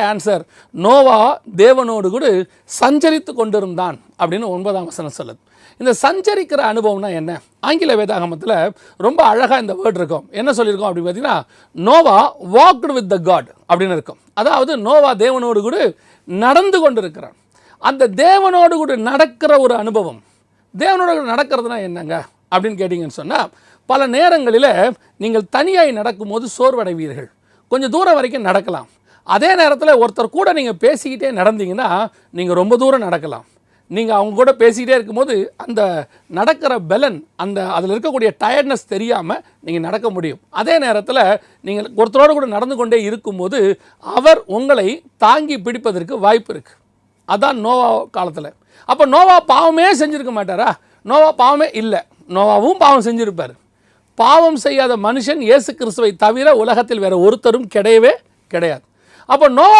Answer. Noah தேவனோடு கூட சஞ்சரித்து கொண்டிருந்தான் அப்படின்னு 9ஆம் வசனம் சொல்லுது. இந்த சஞ்சரிக்கிற அனுபவம்னா என்ன? ஆங்கில வேதாகமத்தில் ரொம்ப அழகாக இந்த வேர்ட் இருக்கும். என்ன சொல்லியிருக்கோம் அப்படின்னு பார்த்தீங்கன்னா, Noah walked with the God அப்படின்னு இருக்கும். அதாவது நோவா தேவனோடு கூட நடந்து கொண்டு இருக்கிறான். அந்த தேவனோடு கூட நடக்கிற ஒரு அனுபவம். தேவனோடு கூட நடக்கிறதுனா என்னங்க அப்படின்னு கேட்டிங்கன்னு சொன்னால், பல நேரங்களில் நீங்கள் தனியாய் நடக்கும்போது சோர்வடைவீர்கள். கொஞ்சம் தூரம் வரைக்கும் நடக்கலாம். அதே நேரத்தில் ஒருத்தர் கூட நீங்கள் பேசிக்கிட்டே நடந்தீங்கன்னா நீங்கள் ரொம்ப தூரம் நடக்கலாம். நீங்கள் அவங்க கூட பேசிக்கிட்டே இருக்கும்போது அந்த நடக்கிற பலன், அந்த அதில் இருக்கக்கூடிய டயர்ட்னஸ் தெரியாமல் நீங்கள் நடக்க முடியும். அதே நேரத்தில் நீங்கள் ஒருத்தரோடு கூட நடந்து கொண்டே இருக்கும்போது அவர் உங்களை தாங்கி பிடிப்பதற்கு வாய்ப்பு இருக்குது. அதான் நோவா காலத்தில். அப்போ நோவா பாவமே செஞ்சுருக்க மாட்டாரா? நோவா பாவமே இல்லை, நோவாவும் பாவம் செஞ்சுருப்பார். பாவம் செய்யாத மனுஷன் இயேசு கிறிஸ்துவை தவிர உலகத்தில் வேறு ஒருத்தரும் கிடையவே கிடையாது. அப்போ நோவா